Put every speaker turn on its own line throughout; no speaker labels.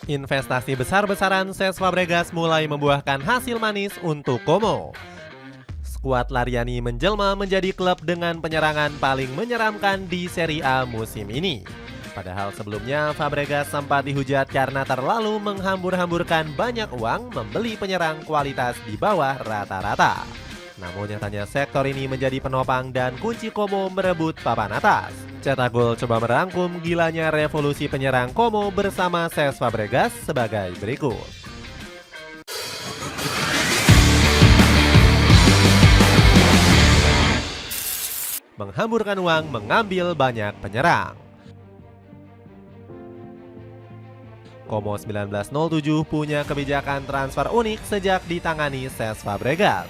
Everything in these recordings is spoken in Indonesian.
Investasi besar-besaran Cesc Fabregas mulai membuahkan hasil manis untuk Como. Skuad Lariani menjelma menjadi klub dengan penyerangan paling menyeramkan di Serie A musim ini. Padahal sebelumnya Fabregas sempat dihujat karena terlalu menghambur-hamburkan banyak uang membeli penyerang kualitas di bawah rata-rata. Namun nyatanya sektor ini menjadi penopang dan kunci Como merebut papan atas. Cetak Gol coba merangkum gilanya revolusi penyerang Como bersama Cesc Fabregas sebagai berikut. Menghamburkan uang mengambil banyak penyerang. Como 1907 punya kebijakan transfer unik sejak ditangani Cesc Fabregas.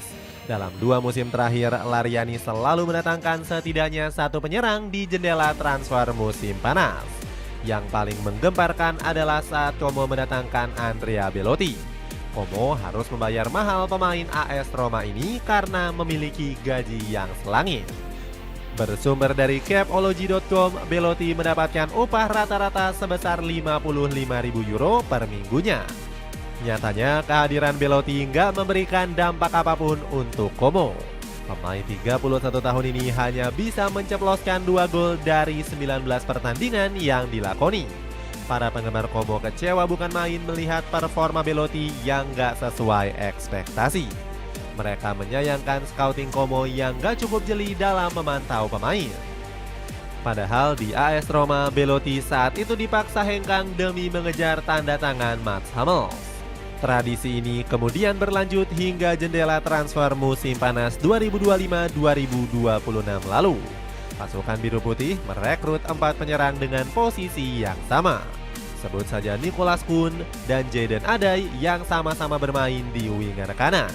Dalam 2 musim terakhir, Lariani selalu mendatangkan setidaknya 1 penyerang di jendela transfer musim panas. Yang paling menggemparkan adalah saat Como mendatangkan Andrea Belotti. Como harus membayar mahal pemain AS Roma ini karena memiliki gaji yang selangit. Bersumber dari capology.com, Belotti mendapatkan upah rata-rata sebesar 55.000 euro per minggunya. Nyatanya kehadiran Belotti nggak memberikan dampak apapun untuk Como. Pemain 31 tahun ini hanya bisa menceploskan 2 gol dari 19 pertandingan yang dilakoni. Para penggemar Como kecewa bukan main melihat performa Belotti yang nggak sesuai ekspektasi. Mereka menyayangkan scouting Como yang gak cukup jeli dalam memantau pemain. Padahal di AS Roma, Belotti saat itu dipaksa hengkang demi mengejar tanda tangan Mats Hummels. Tradisi ini kemudian berlanjut hingga jendela transfer musim panas 2025-2026 lalu. Pasukan Biru Putih merekrut 4 penyerang dengan posisi yang sama. Sebut saja Nicolas Kuhn dan Jadon Adai yang sama-sama bermain di winger kanan.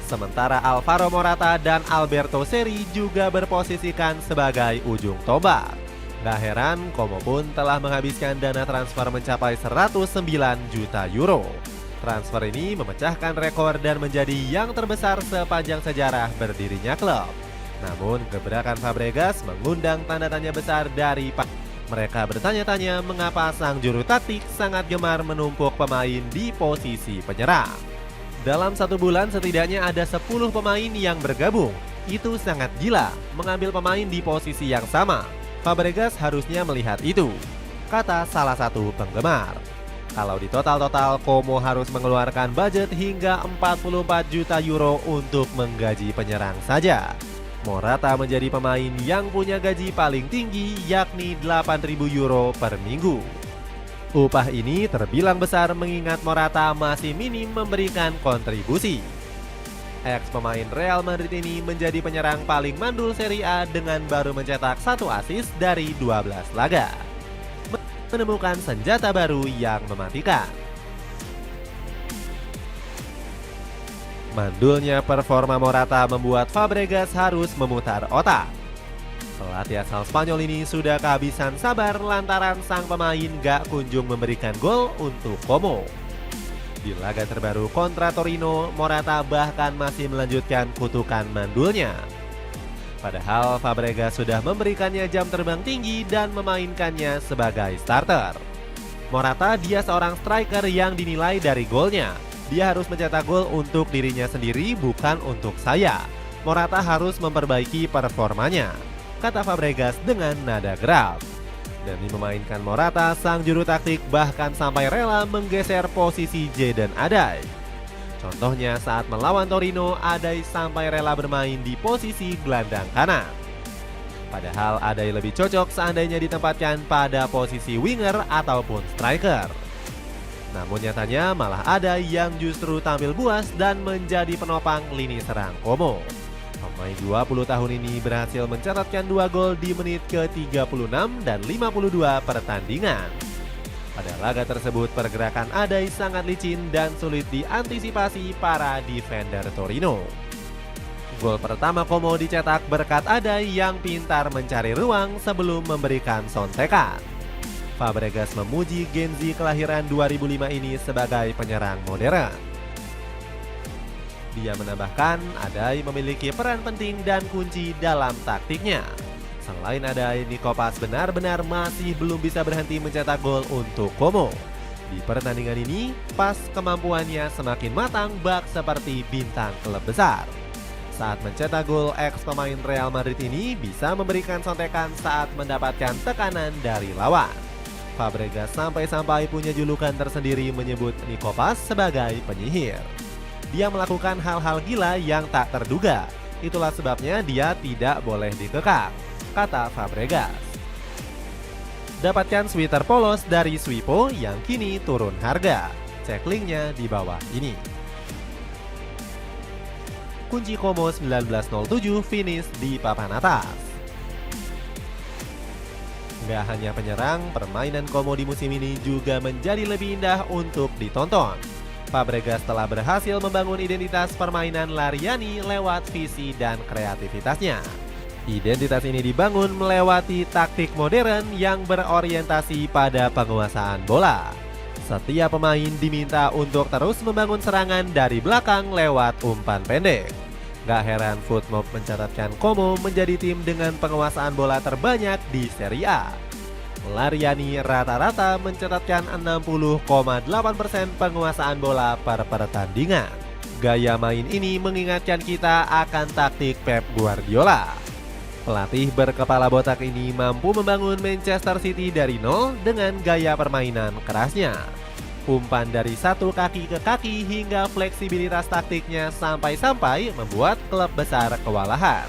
Sementara Alvaro Morata dan Alberto Seri juga berposisikan sebagai ujung tombak. Gak heran, Como pun telah menghabiskan dana transfer mencapai 109 juta euro. Transfer ini memecahkan rekor dan menjadi yang terbesar sepanjang sejarah berdirinya klub. Namun gebrakan Fabregas mengundang tanda tanya besar dari mereka bertanya-tanya mengapa sang juru taktik sangat gemar menumpuk pemain di posisi penyerang. Dalam 1 bulan setidaknya ada 10 pemain yang bergabung. Itu sangat gila, mengambil pemain di posisi yang sama. Fabregas harusnya melihat itu, kata salah satu penggemar. Kalau di total-total, Como harus mengeluarkan budget hingga 44 juta euro untuk menggaji penyerang saja. Morata menjadi pemain yang punya gaji paling tinggi, yakni 8.000 euro per minggu. Upah ini terbilang besar mengingat Morata masih minim memberikan kontribusi. Ex-pemain Real Madrid ini menjadi penyerang paling mandul Serie A dengan baru mencetak 1 assist dari 12 laga. Menemukan senjata baru yang mematikan. Mandulnya performa Morata membuat Fabregas harus memutar otak. Pelatih asal Spanyol ini sudah kehabisan sabar lantaran sang pemain gak kunjung memberikan gol untuk Como. Di laga terbaru kontra Torino, Morata bahkan masih melanjutkan kutukan mandulnya. Padahal Fabregas sudah memberikannya jam terbang tinggi dan memainkannya sebagai starter. Morata dia seorang striker yang dinilai dari golnya. Dia harus mencetak gol untuk dirinya sendiri bukan untuk saya. Morata harus memperbaiki performanya, kata Fabregas dengan nada geram. Demi memainkan Morata, sang juru taktik bahkan sampai rela menggeser posisi Jadon Adai. Contohnya saat melawan Torino, Adai sampai rela bermain di posisi gelandang kanan. Padahal Adai lebih cocok seandainya ditempatkan pada posisi winger ataupun striker. Namun nyatanya malah Adai yang justru tampil buas dan menjadi penopang lini serang Como. Pemain 20 tahun ini berhasil mencatatkan 2 gol di menit ke-36 dan 52 pertandingan. Pada laga tersebut pergerakan Adai sangat licin dan sulit diantisipasi para defender Torino. Gol pertama Como dicetak berkat Adai yang pintar mencari ruang sebelum memberikan sontekan. Fabregas memuji Genzi kelahiran 2005 ini sebagai penyerang modern. Dia menambahkan, Adai memiliki peran penting dan kunci dalam taktiknya. Selain Adai, Niko Pas benar-benar masih belum bisa berhenti mencetak gol untuk Como. Di pertandingan ini, pas kemampuannya semakin matang bak seperti bintang klub besar. Saat mencetak gol, ex pemain Real Madrid ini bisa memberikan sontekan saat mendapatkan tekanan dari lawan. Fabregas sampai-sampai punya julukan tersendiri menyebut Nico Paz sebagai penyihir. Dia melakukan hal-hal gila yang tak terduga. Itulah sebabnya dia tidak boleh dikekang, kata Fabregas. Dapatkan sweater polos dari Swipo yang kini turun harga. Cek linknya di bawah ini. Kunci Como 1907 finish di papan atas. Nggak hanya penyerang, permainan Como di musim ini juga menjadi lebih indah untuk ditonton. Fabregas telah berhasil membangun identitas permainan Lariani lewat visi dan kreativitasnya. Identitas ini dibangun melewati taktik modern yang berorientasi pada penguasaan bola. Setiap pemain diminta untuk terus membangun serangan dari belakang lewat umpan pendek. Gak heran Footmob mencatatkan Como menjadi tim dengan penguasaan bola terbanyak di Serie A. Lariani rata-rata mencatatkan 60,8% penguasaan bola per pertandingan. Gaya main ini mengingatkan kita akan taktik Pep Guardiola. Pelatih berkepala botak ini mampu membangun Manchester City dari nol dengan gaya permainan kerasnya. Umpan dari satu kaki ke kaki hingga fleksibilitas taktiknya sampai-sampai membuat klub besar kewalahan.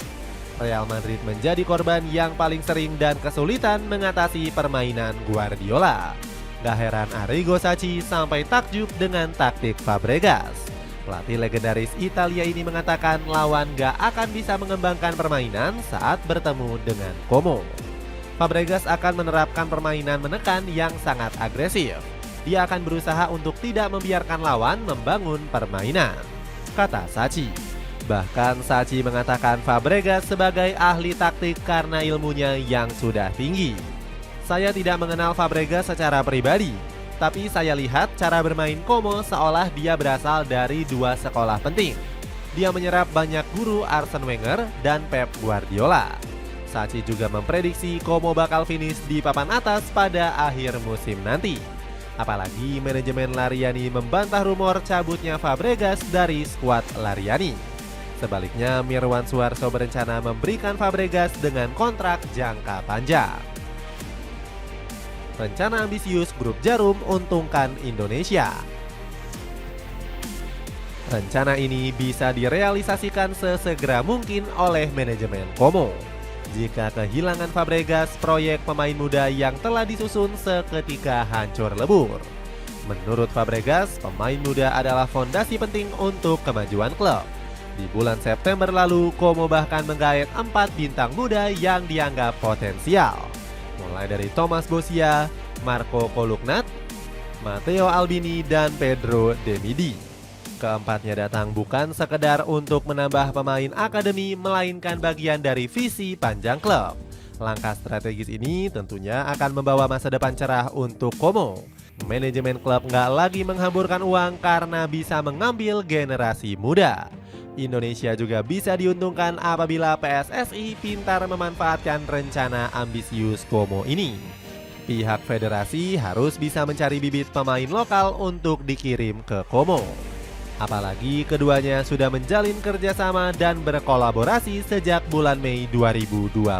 Real Madrid menjadi korban yang paling sering dan kesulitan mengatasi permainan Guardiola. Gak heran Arrigo Sacchi sampai takjub dengan taktik Fabregas. Pelatih legendaris Italia ini mengatakan lawan gak akan bisa mengembangkan permainan saat bertemu dengan Como. Fabregas akan menerapkan permainan menekan yang sangat agresif. Dia akan berusaha untuk tidak membiarkan lawan membangun permainan, kata Sacchi. Bahkan Sacchi mengatakan Fabregas sebagai ahli taktik karena ilmunya yang sudah tinggi. Saya tidak mengenal Fabregas secara pribadi, tapi saya lihat cara bermain Como seolah dia berasal dari dua sekolah penting. Dia menyerap banyak guru Arsene Wenger dan Pep Guardiola. Sacchi juga memprediksi Como bakal finish di papan atas pada akhir musim nanti. Apalagi manajemen Lariani membantah rumor cabutnya Fabregas dari skuad Lariani. Sebaliknya, Mirwan Suarso berencana memberikan Fabregas dengan kontrak jangka panjang. Rencana ambisius Grup Jarum untungkan Indonesia. Rencana ini bisa direalisasikan sesegera mungkin oleh manajemen Como. Jika kehilangan Fabregas, proyek pemain muda yang telah disusun seketika hancur lebur. Menurut Fabregas, pemain muda adalah fondasi penting untuk kemajuan klub. Di bulan September lalu, Como bahkan menggait 4 bintang muda yang dianggap potensial. Mulai dari Thomas Bossia, Marco Kolugnat, Matteo Albini, dan Pedro Demidi. Keempatnya datang bukan sekedar untuk menambah pemain akademi, melainkan bagian dari visi panjang klub. Langkah strategis ini tentunya akan membawa masa depan cerah untuk Como. Manajemen klub nggak lagi menghamburkan uang karena bisa mengambil generasi muda. Indonesia juga bisa diuntungkan apabila PSSI pintar memanfaatkan rencana ambisius Como ini. Pihak federasi harus bisa mencari bibit pemain lokal untuk dikirim ke Como. Apalagi keduanya sudah menjalin kerjasama dan berkolaborasi sejak bulan Mei 2024.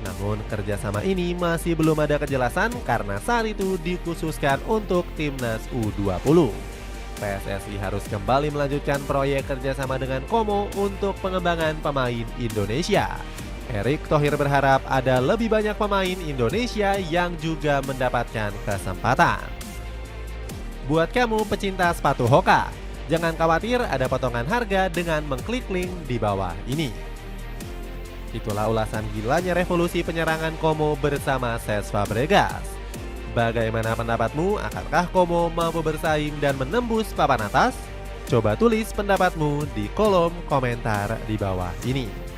Namun kerjasama ini masih belum ada kejelasan karena saat itu dikhususkan untuk Timnas U20. PSSI harus kembali melanjutkan proyek kerjasama dengan Como untuk pengembangan pemain Indonesia. Erick Thohir berharap ada lebih banyak pemain Indonesia yang juga mendapatkan kesempatan. Buat kamu pecinta sepatu Hoka, jangan khawatir ada potongan harga dengan mengklik link di bawah ini. Itulah ulasan gilanya revolusi penyerangan Como bersama Cesc Fabregas. Bagaimana pendapatmu? Akankah Como mampu bersaing dan menembus papan atas? Coba tulis pendapatmu di kolom komentar di bawah ini.